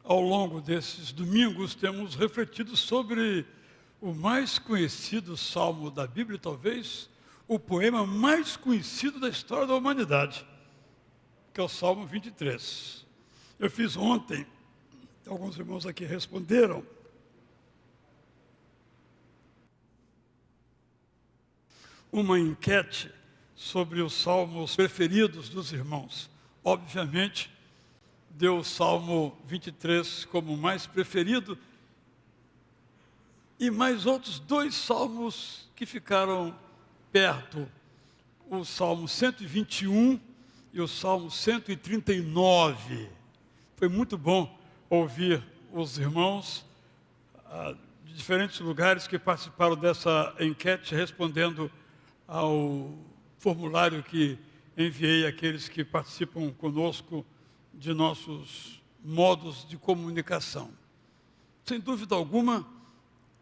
ao longo desses domingos, temos refletido sobre o mais conhecido salmo da Bíblia, talvez o poema mais conhecido da história da humanidade, que é o Salmo 23. Eu fiz ontem, alguns irmãos aqui responderam, uma enquete sobre os salmos preferidos dos irmãos. Obviamente, deu o Salmo 23 como mais preferido e mais outros dois salmos que ficaram perto, o Salmo 121 e o Salmo 139. Foi muito bom ouvir os irmãos de diferentes lugares que participaram dessa enquete, respondendo ao formulário que enviei àqueles que participam conosco de nossos modos de comunicação. Sem dúvida alguma,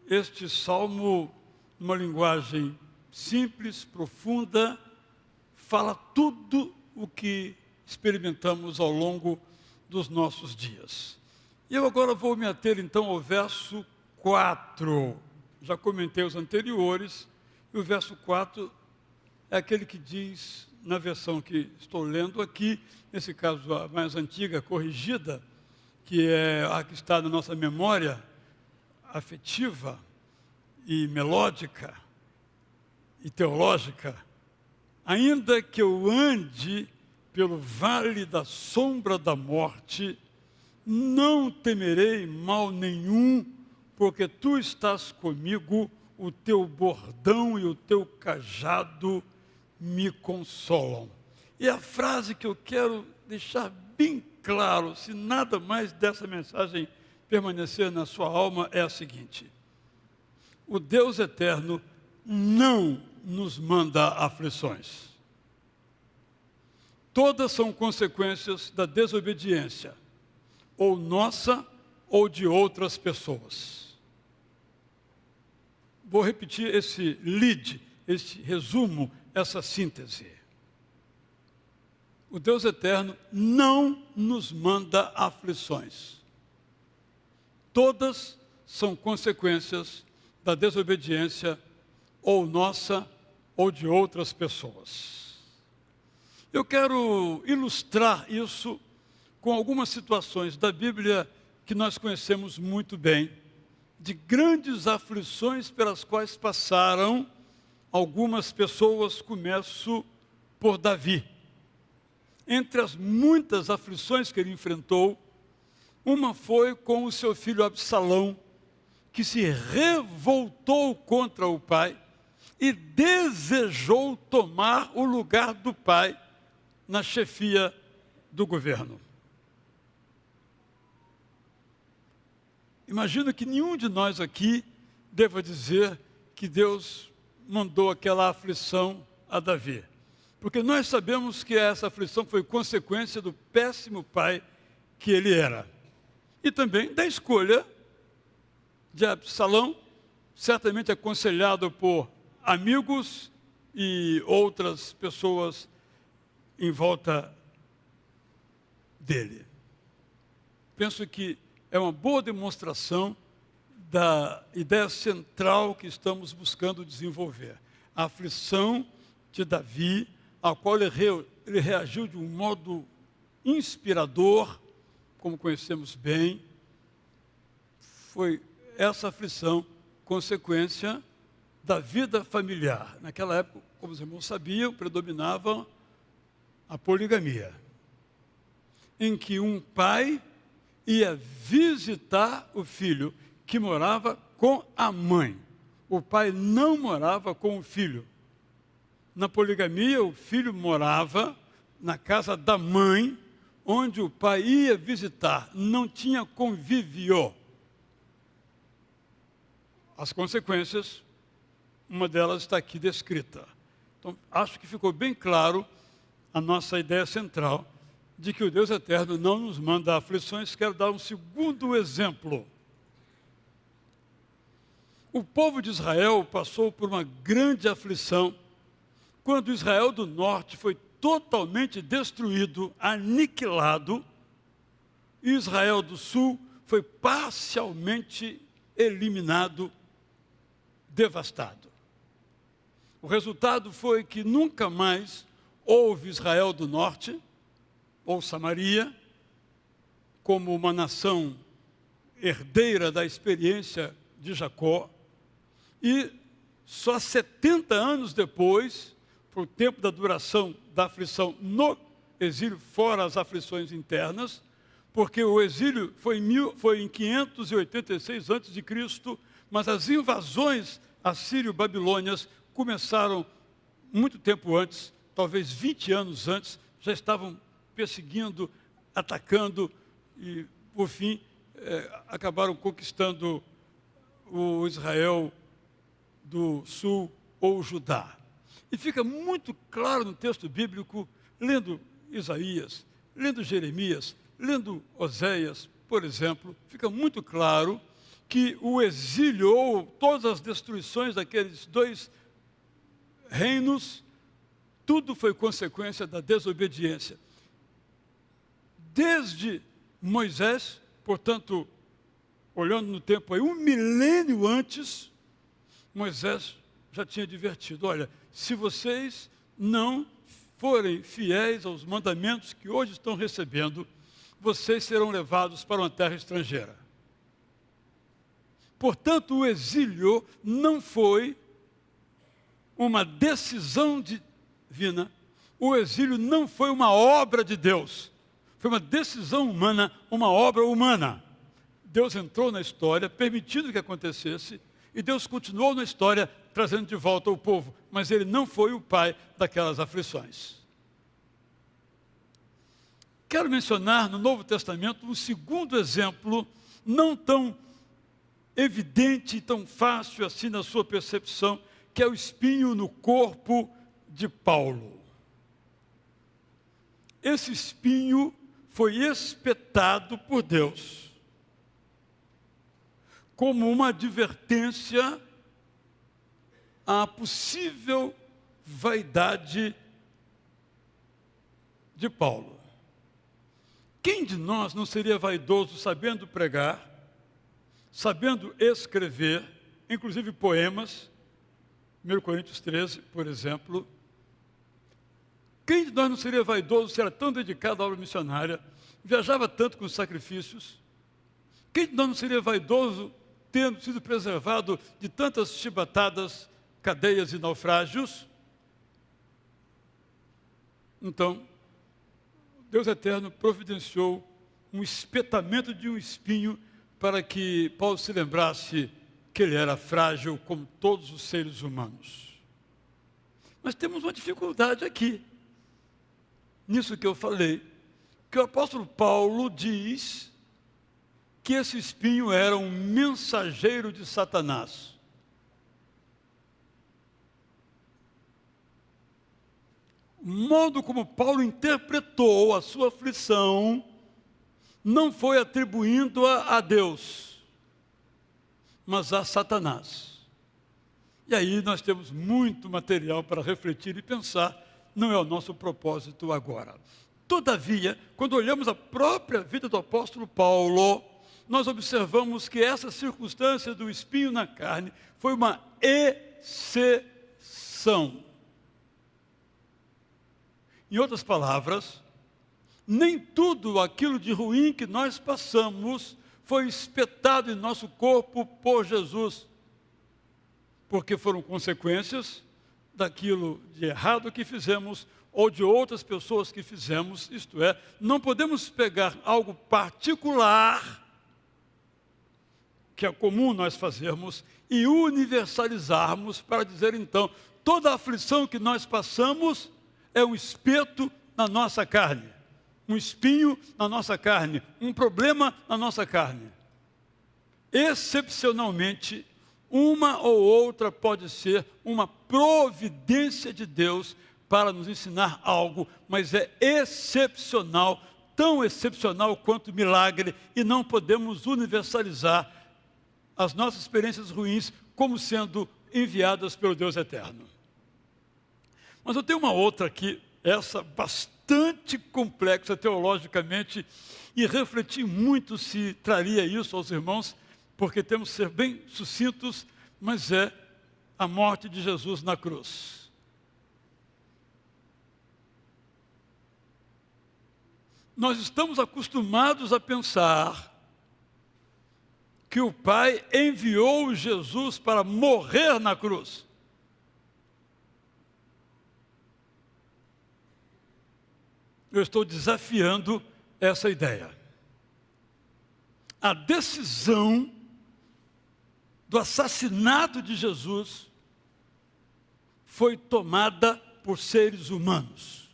este salmo, numa linguagem simples, profunda, fala tudo o que experimentamos ao longo dos nossos dias. E eu agora vou me ater então ao verso 4. Já comentei os anteriores, e o verso 4 é aquele que diz, na versão que estou lendo aqui, nesse caso a mais antiga, corrigida, que é a que está na nossa memória afetiva e melódica e teológica: ainda que eu ande pelo vale da sombra da morte, não temerei mal nenhum, porque tu estás comigo, o teu bordão e o teu cajado me consolam. E a frase que eu quero deixar bem claro, se nada mais dessa mensagem permanecer na sua alma, é a seguinte: o Deus eterno não nos manda aflições. Todas são consequências da desobediência, ou nossa ou de outras pessoas. Vou repetir esse lead, esse resumo, essa síntese. O Deus eterno não nos manda aflições. Todas são consequências da desobediência, ou nossa ou de outras pessoas. Eu quero ilustrar isso com algumas situações da Bíblia que nós conhecemos muito bem, de grandes aflições pelas quais passaram algumas pessoas. Começo por Davi. Entre as muitas aflições que ele enfrentou, uma foi com o seu filho Absalão, que se revoltou contra o pai e desejou tomar o lugar do pai na chefia do governo. Imagino que nenhum de nós aqui deva dizer que Deus mandou aquela aflição a Davi, porque nós sabemos que essa aflição foi consequência do péssimo pai que ele era, e também da escolha de Absalão, certamente aconselhado por amigos e outras pessoas em volta dele. Penso que é uma boa demonstração da ideia central que estamos buscando desenvolver. A aflição de Davi, a qual ele reagiu de um modo inspirador, como conhecemos bem, foi essa aflição consequência da vida familiar. Naquela época, como os irmãos sabiam, predominava a poligamia, em que um pai ia visitar o filho que morava com a mãe. O pai não morava com o filho. Na poligamia, o filho morava na casa da mãe, onde o pai ia visitar. Não tinha convívio. As consequências, uma delas está aqui descrita. Então, acho que ficou bem claro a nossa ideia central de que o Deus eterno não nos manda aflições. Quero dar um segundo exemplo. O povo de Israel passou por uma grande aflição quando Israel do norte foi totalmente destruído, aniquilado, e Israel do sul foi parcialmente eliminado, devastado. O resultado foi que nunca mais houve Israel do Norte, ou Samaria, como uma nação herdeira da experiência de Jacó, e só 70 anos depois, por tempo da duração da aflição no exílio, fora as aflições internas, porque o exílio foi em 586 a.C., mas as invasões assírio-babilônias começaram muito tempo antes, talvez 20 anos antes, já estavam perseguindo, atacando e, por fim, acabaram conquistando o Israel do Sul ou Judá. E fica muito claro no texto bíblico, lendo Isaías, lendo Jeremias, lendo Oséias, por exemplo, fica muito claro que o exílio ou todas as destruições daqueles dois reinos, tudo foi consequência da desobediência. Desde Moisés, portanto, olhando no tempo aí, 1 milênio antes, Moisés já tinha advertido, olha, se vocês não forem fiéis aos mandamentos que hoje estão recebendo, vocês serão levados para uma terra estrangeira. Portanto, o exílio não foi uma decisão divina, o exílio não foi uma obra de Deus, foi uma decisão humana, uma obra humana. Deus entrou na história, permitindo que acontecesse, e Deus continuou na história, trazendo de volta o povo, mas ele não foi o pai daquelas aflições. Quero mencionar no Novo Testamento um segundo exemplo, não tão evidente e tão fácil assim na sua percepção, que é o espinho no corpo de Paulo. Esse espinho foi espetado por Deus como uma advertência à possível vaidade de Paulo. Quem de nós não seria vaidoso sabendo pregar, sabendo escrever, inclusive poemas, 1 Coríntios 13, por exemplo? Quem de nós não seria vaidoso se era tão dedicado à obra missionária, viajava tanto com os sacrifícios? Quem de nós não seria vaidoso tendo sido preservado de tantas chibatadas, cadeias e naufrágios? Então, Deus eterno providenciou um espetamento de um espinho para que Paulo se lembrasse que ele era frágil como todos os seres humanos. Mas temos uma dificuldade aqui, nisso que eu falei, que o apóstolo Paulo diz que esse espinho era um mensageiro de Satanás. O modo como Paulo interpretou a sua aflição não foi atribuindo-a a Deus, mas a Satanás. E aí nós temos muito material para refletir e pensar, não é o nosso propósito agora. Todavia, quando olhamos a própria vida do apóstolo Paulo, nós observamos que essa circunstância do espinho na carne foi uma exceção. Em outras palavras, nem tudo aquilo de ruim que nós passamos foi espetado em nosso corpo por Jesus, porque foram consequências daquilo de errado que fizemos ou de outras pessoas que fizemos, isto é, não podemos pegar algo particular que é comum nós fazermos e universalizarmos para dizer então, toda a aflição que nós passamos é um espeto na nossa carne, um espinho na nossa carne, um problema na nossa carne. Excepcionalmente, uma ou outra pode ser uma providência de Deus para nos ensinar algo, mas é excepcional, tão excepcional quanto milagre, e não podemos universalizar as nossas experiências ruins como sendo enviadas pelo Deus eterno. Mas eu tenho uma outra aqui, essa bastante complexa teologicamente e refleti muito se traria isso aos irmãos, porque temos que ser bem sucintos, mas é a morte de Jesus na cruz. Nós estamos acostumados a pensar que o Pai enviou Jesus para morrer na cruz. Eu estou desafiando essa ideia. A decisão do assassinato de Jesus foi tomada por seres humanos.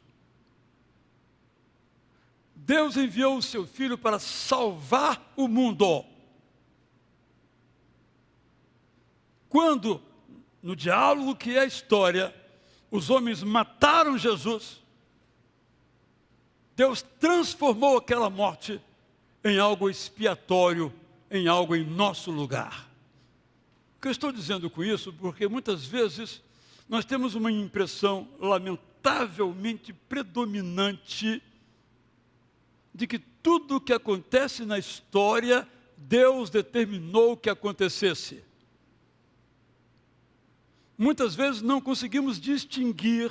Deus enviou o seu Filho para salvar o mundo. Quando, no diálogo que é a história, os homens mataram Jesus, Deus transformou aquela morte em algo expiatório, em algo em nosso lugar. O que eu estou dizendo com isso? Porque muitas vezes nós temos uma impressão lamentavelmente predominante de que tudo o que acontece na história, Deus determinou que acontecesse. Muitas vezes não conseguimos distinguir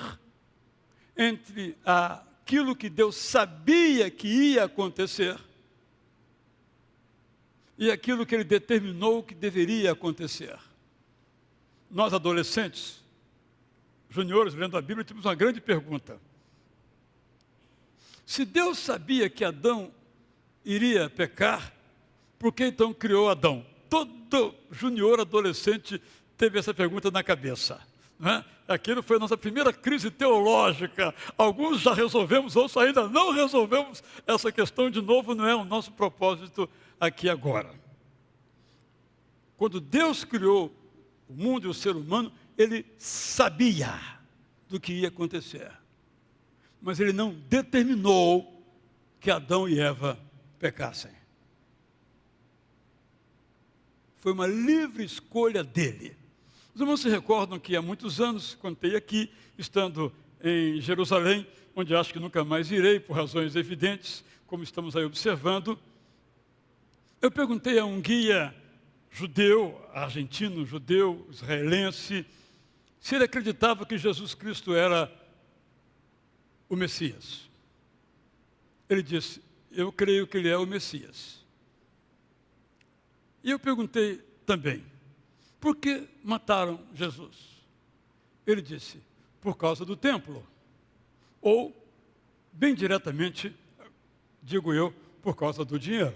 entre aquilo que Deus sabia que ia acontecer e aquilo que Ele determinou que deveria acontecer. Nós, adolescentes, juniores, lendo a Bíblia, temos uma grande pergunta. Se Deus sabia que Adão iria pecar, por que então criou Adão? Todo junior adolescente teve essa pergunta na cabeça. Né? Aquilo foi a nossa primeira crise teológica. Alguns já resolvemos, outros ainda não resolvemos essa questão. De novo, não é o nosso propósito aqui agora. Quando Deus criou o mundo e o ser humano, Ele sabia do que ia acontecer. Mas Ele não determinou que Adão e Eva pecassem. Foi uma livre escolha dele. Os irmãos se recordam que há muitos anos, contei aqui, estando em Jerusalém, onde acho que nunca mais irei, por razões evidentes, como estamos aí observando, eu perguntei a um guia judeu, argentino, judeu, israelense, se ele acreditava que Jesus Cristo era o Messias. Ele disse, eu creio que ele é o Messias. E eu perguntei também, por que mataram Jesus? Ele disse, por causa do templo. Ou, bem diretamente, digo eu, por causa do dinheiro.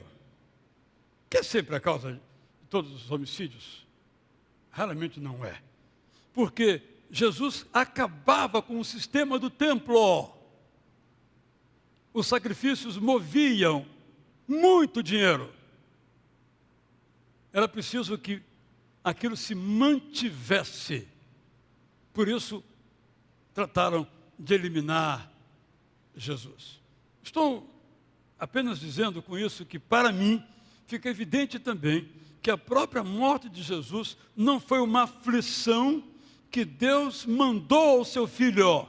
Que é sempre a causa de todos os homicídios? Raramente não é. Porque Jesus acabava com o sistema do templo. Os sacrifícios moviam muito dinheiro. Era preciso que aquilo se mantivesse. Por isso, trataram de eliminar Jesus. Estou apenas dizendo com isso que, para mim, fica evidente também que a própria morte de Jesus não foi uma aflição que Deus mandou ao seu Filho.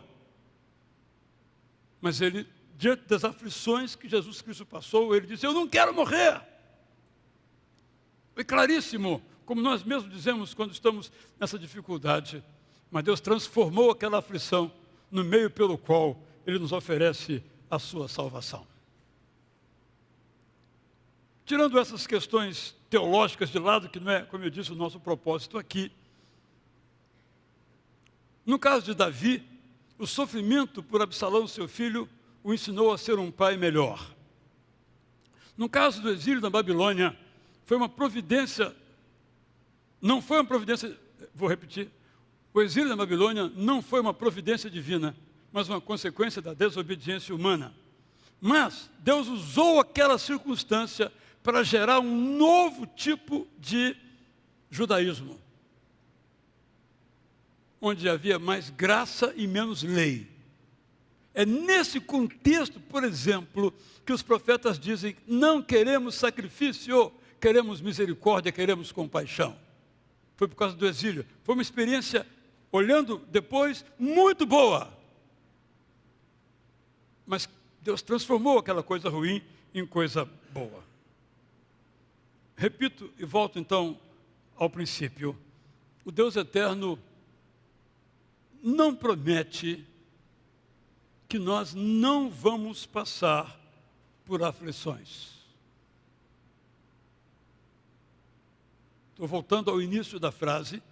Mas Ele, diante das aflições que Jesus Cristo passou, Ele disse, eu não quero morrer. Foi claríssimo, como nós mesmos dizemos quando estamos nessa dificuldade. Mas Deus transformou aquela aflição no meio pelo qual Ele nos oferece a sua salvação. Tirando essas questões teológicas de lado, que não é, como eu disse, o nosso propósito aqui. No caso de Davi, o sofrimento por Absalão, seu filho, o ensinou a ser um pai melhor. No caso do exílio da Babilônia, foi uma providência, não foi uma providência, vou repetir, o exílio da Babilônia não foi uma providência divina, mas uma consequência da desobediência humana. Mas Deus usou aquela circunstância para gerar um novo tipo de judaísmo, onde havia mais graça e menos lei. É nesse contexto, por exemplo, que os profetas dizem, não queremos sacrifício, queremos misericórdia, queremos compaixão. Foi por causa do exílio. Foi uma experiência, olhando depois, muito boa. mas Deus transformou aquela coisa ruim em coisa boa. Repito e volto então ao princípio. O Deus eterno não promete que nós não vamos passar por aflições. Estou voltando ao início da frase,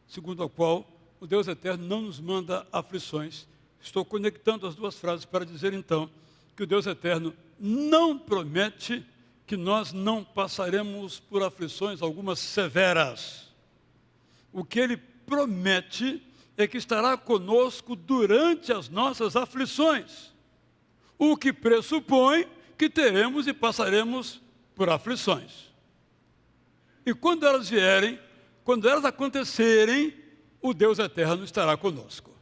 segundo a qual o Deus eterno não nos manda aflições. Estou conectando as duas frases para dizer então que o Deus eterno não promete que nós não passaremos por aflições, algumas severas. O que ele promete é que estará conosco durante as nossas aflições, o que pressupõe que teremos e passaremos por aflições. E quando elas vierem, quando elas acontecerem, o Deus eterno estará conosco.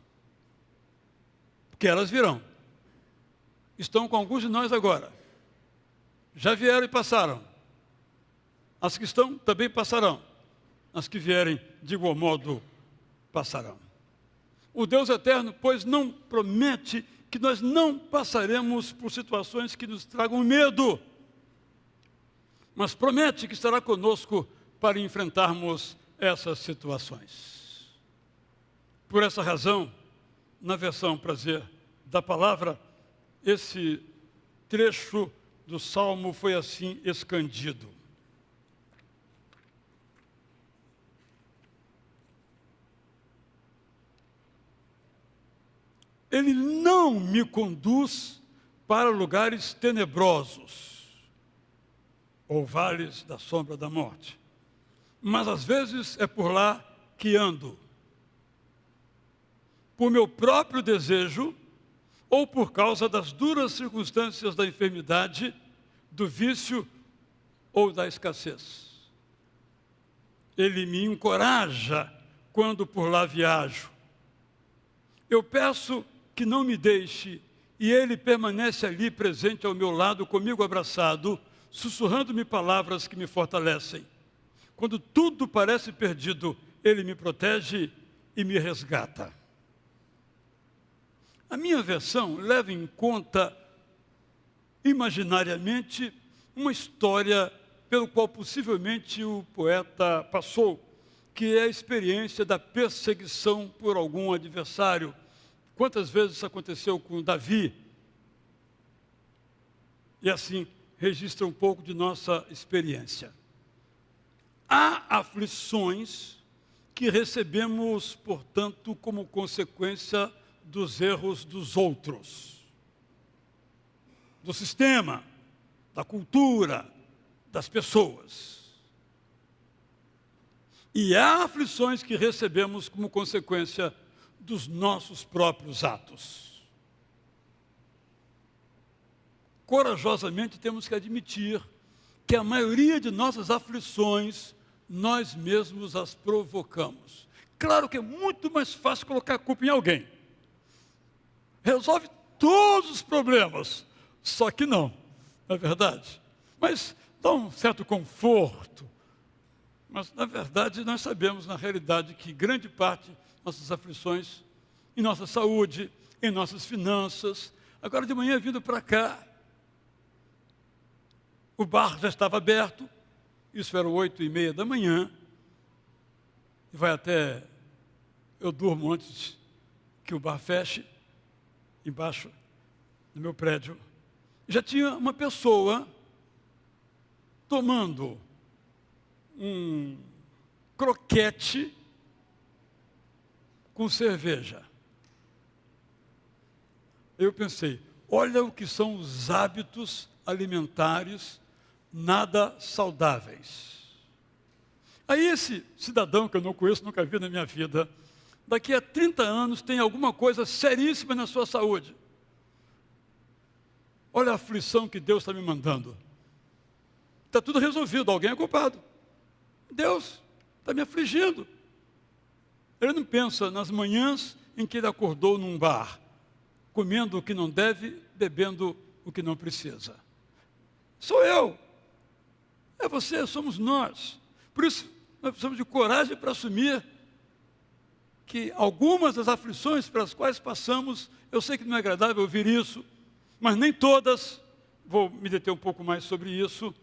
Porque elas virão. Estão com alguns de nós agora. Já vieram e passaram. As que estão também passarão. As que vierem, de igual modo, passarão. O Deus eterno, pois, não promete que nós não passaremos por situações que nos tragam medo, mas promete que estará conosco para enfrentarmos essas situações. Por essa razão, na versão prazer da palavra, esse trecho do Salmo foi assim escandido. Ele não me conduz para lugares tenebrosos ou vales da sombra da morte, mas às vezes é por lá que ando, por meu próprio desejo ou por causa das duras circunstâncias da enfermidade, do vício ou da escassez. Ele me encoraja quando por lá viajo. Eu peço que não me deixe, e ele permanece ali presente ao meu lado, comigo abraçado, sussurrando-me palavras que me fortalecem. Quando tudo parece perdido, ele me protege e me resgata. A minha versão leva em conta, imaginariamente, uma história pelo qual possivelmente o poeta passou, que é a experiência da perseguição por algum adversário. Quantas vezes isso aconteceu com Davi? E assim, registra um pouco de nossa experiência. Há aflições que recebemos, portanto, como consequência dos erros dos outros, do sistema, da cultura, das pessoas. E há aflições que recebemos como consequência dos nossos próprios atos. Corajosamente temos que admitir que a maioria de nossas aflições nós mesmos as provocamos. Claro que é muito mais fácil colocar a culpa em alguém. Resolve todos os problemas, só que não é verdade? Mas dá um certo conforto. Mas, na verdade, nós sabemos, na realidade, que grande parte nossas aflições, em nossa saúde, em nossas finanças. Agora de manhã, vindo para cá, o bar já estava aberto, isso era 8h30 da manhã, e vai até, eu durmo antes que o bar feche, embaixo do meu prédio. Já tinha uma pessoa tomando um croquete com cerveja. Eu pensei, olha o que são os hábitos alimentares nada saudáveis. Aí esse cidadão que eu não conheço, nunca vi na minha vida, daqui a 30 anos tem alguma coisa seríssima na sua saúde. Olha a aflição que Deus está me mandando. Está tudo resolvido, alguém é culpado. Deus está me afligindo. Ele não pensa nas manhãs em que ele acordou num bar, comendo o que não deve, bebendo o que não precisa. Sou eu. É você, somos nós. Por isso, nós precisamos de coragem para assumir que algumas das aflições pelas quais passamos, eu sei que não é agradável ouvir isso, Mas nem todas, vou me deter um pouco mais sobre isso,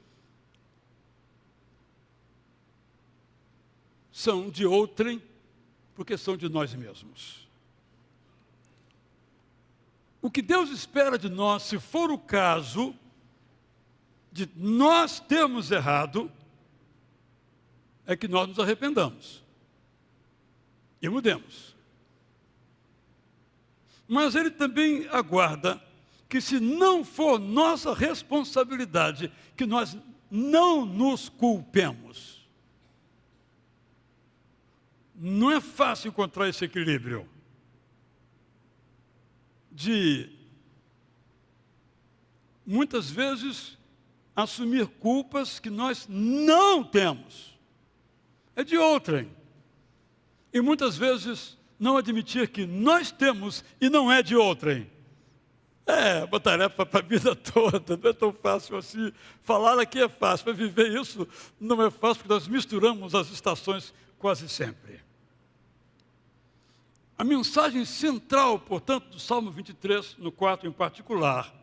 são de outrem, porque são de nós mesmos. O que Deus espera de nós, se for o caso de nós termos errado, é que nós nos arrependamos e mudemos. Mas Ele também aguarda que, se não for nossa responsabilidade, que nós não nos culpemos. Não é fácil encontrar esse equilíbrio de, muitas vezes, assumir culpas que nós não temos. É de outrem. E muitas vezes não admitir que nós temos e não é de outrem. É uma tarefa para a vida toda, não é tão fácil assim. Falar aqui é fácil, mas viver isso não é fácil, porque nós misturamos as estações quase sempre. A mensagem central, portanto, do Salmo 23, no 4 em particular,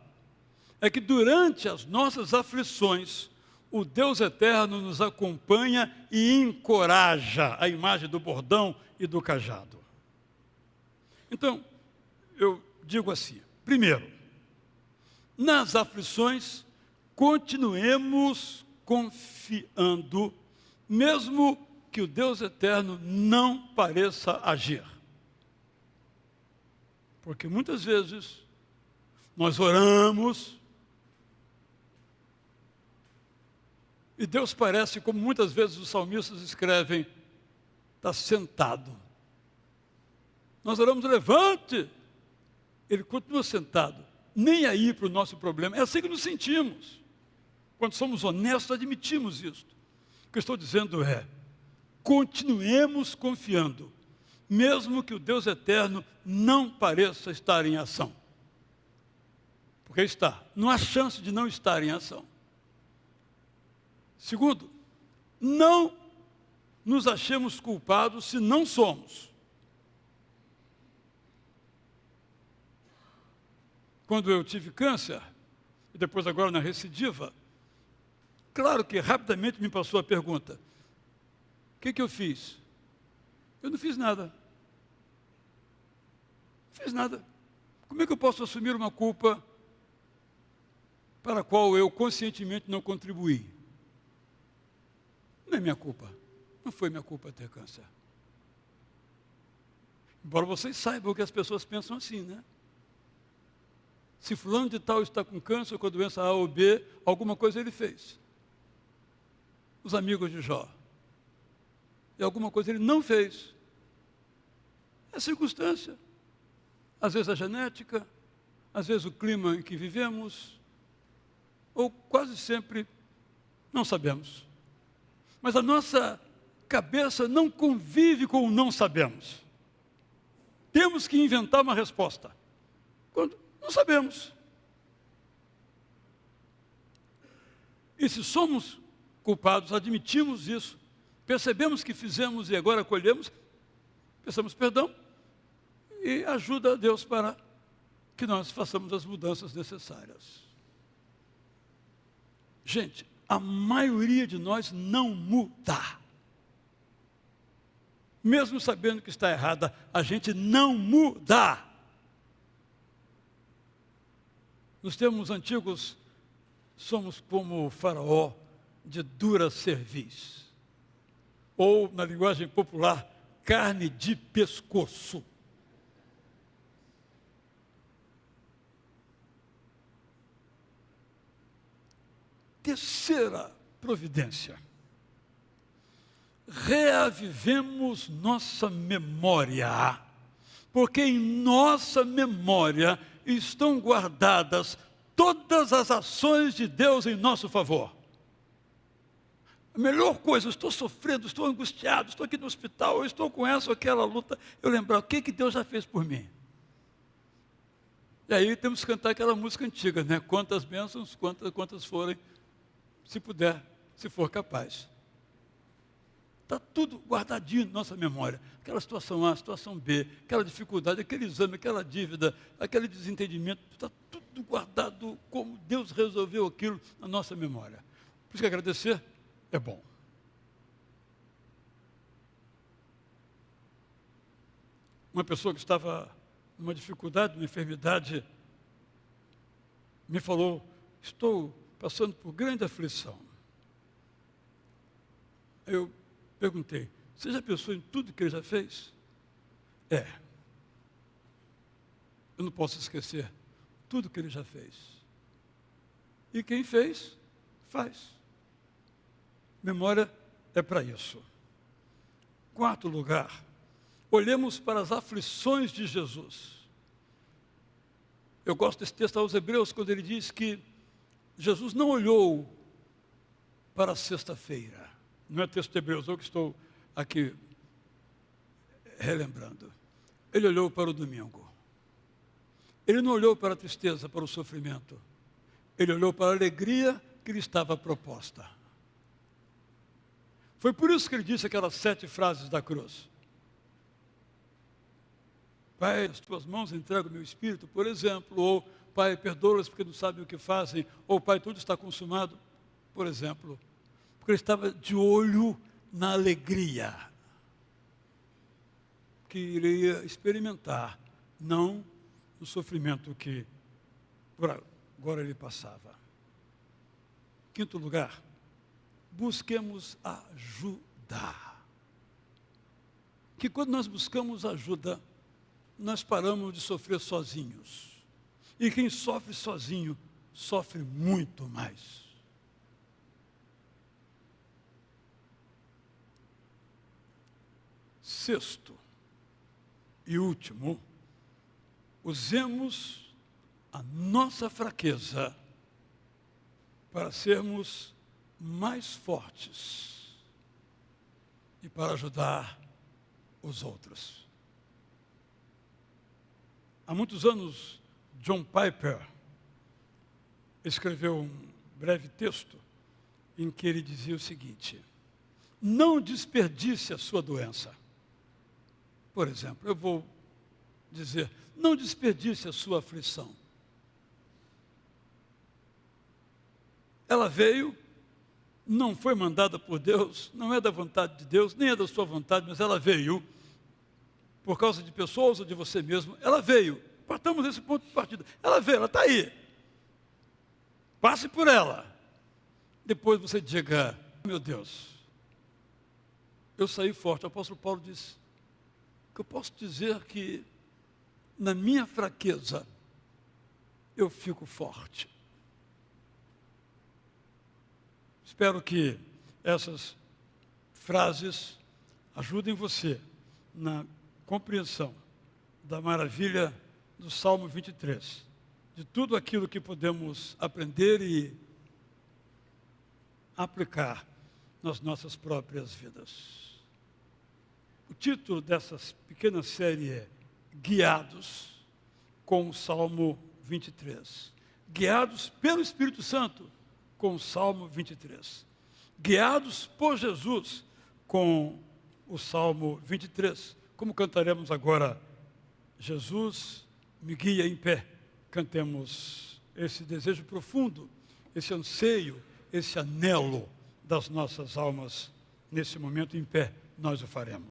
é que durante as nossas aflições, o Deus eterno nos acompanha e encoraja, a imagem do bordão e do cajado. Então, eu digo assim, primeiro, nas aflições, continuemos confiando, mesmo que o Deus eterno não pareça agir. Porque muitas vezes nós oramos e Deus parece, como muitas vezes os salmistas escrevem, está sentado. Nós oramos, levante, Ele continua sentado, nem aí para o nosso problema. É assim que nos sentimos. Quando somos honestos, admitimos isso. O que eu estou dizendo é, continuemos confiando, mesmo que o Deus eterno não pareça estar em ação. Porque está. Não há chance de não estar em ação. Segundo, não nos achemos culpados se não somos. Quando eu tive câncer, e depois agora na recidiva, claro que rapidamente me passou a pergunta, o que eu fiz? Eu não fiz nada. Não fiz nada. Como é que eu posso assumir uma culpa para a qual eu conscientemente não contribuí? Não é minha culpa. Não foi minha culpa ter câncer. Embora vocês saibam que as pessoas pensam assim, né? Se fulano de tal está com câncer, com a doença A ou B, alguma coisa ele fez. Os amigos de Jó. E alguma coisa ele não fez. É circunstância. Às vezes a genética, às vezes o clima em que vivemos, ou quase sempre não sabemos. Mas a nossa cabeça não convive com o não sabemos. Temos que inventar uma resposta. Quando não sabemos. E se somos culpados, admitimos isso, percebemos que fizemos e agora colhemos, peçamos perdão e ajuda a Deus para que nós façamos as mudanças necessárias. Gente, a maioria de nós não muda. Mesmo sabendo que está errada, a gente não muda. Nos termos antigos, somos como o faraó de dura cerviz. Ou, na linguagem popular, carne de pescoço. Terceira providência. Reavivemos nossa memória, porque em nossa memória estão guardadas todas as ações de Deus em nosso favor. A melhor coisa, eu estou sofrendo, estou angustiado, estou aqui no hospital, eu estou com essa ou aquela luta, eu lembrar o que Deus já fez por mim. E aí temos que cantar aquela música antiga, né? Quantas bênçãos, quantas forem, se puder, se for capaz. Está tudo guardadinho na nossa memória. Aquela situação A, situação B, aquela dificuldade, aquele exame, aquela dívida, aquele desentendimento, está tudo guardado como Deus resolveu aquilo na nossa memória. Por isso que agradecer é bom. Uma pessoa que estava numa dificuldade, numa enfermidade, me falou: estou passando por grande aflição. Eu perguntei: você já pensou em tudo que ele já fez? É. Eu não posso esquecer tudo que ele já fez. E quem fez, faz. Memória é para isso. Quarto lugar, olhemos para as aflições de Jesus. Eu gosto desse texto aos Hebreus, quando ele diz que Jesus não olhou para a sexta-feira. Não é texto de Hebreus, eu que estou aqui relembrando. Ele olhou para o domingo. Ele não olhou para a tristeza, para o sofrimento. Ele olhou para a alegria que lhe estava proposta. Foi por isso que ele disse aquelas 7 frases da cruz. Pai, as tuas mãos entrego o meu espírito, por exemplo, ou Pai, perdoa-os porque não sabem o que fazem, ou Pai, tudo está consumado, por exemplo. Porque ele estava de olho na alegria que iria experimentar, não no sofrimento que agora ele passava. Quinto lugar, busquemos ajuda. Que quando nós buscamos ajuda, nós paramos de sofrer sozinhos. E quem sofre sozinho, sofre muito mais. Sexto e último, usemos a nossa fraqueza para sermos mais fortes e para ajudar os outros. Há muitos anos, John Piper escreveu um breve texto em que ele dizia o seguinte: não desperdice a sua doença. Por exemplo, eu vou dizer, não desperdice a sua aflição. Ela veio, não foi mandada por Deus, não é da vontade de Deus, nem é da sua vontade, mas ela veio por causa de pessoas ou de você mesmo. Ela veio, partamos desse ponto de partida. Ela veio, ela está aí. Passe por ela. Depois você diga: meu Deus, eu saí forte. O apóstolo Paulo disse que eu posso dizer que na minha fraqueza eu fico forte. Espero que essas frases ajudem você na compreensão da maravilha do Salmo 23, de tudo aquilo que podemos aprender e aplicar nas nossas próprias vidas. O título dessa pequena série é Guiados com o Salmo 23. Guiados pelo Espírito Santo com o Salmo 23. Guiados por Jesus com o Salmo 23. Como cantaremos agora, Jesus me guia em pé. Cantemos esse desejo profundo, esse anseio, esse anelo das nossas almas. Nesse momento em pé, nós o faremos.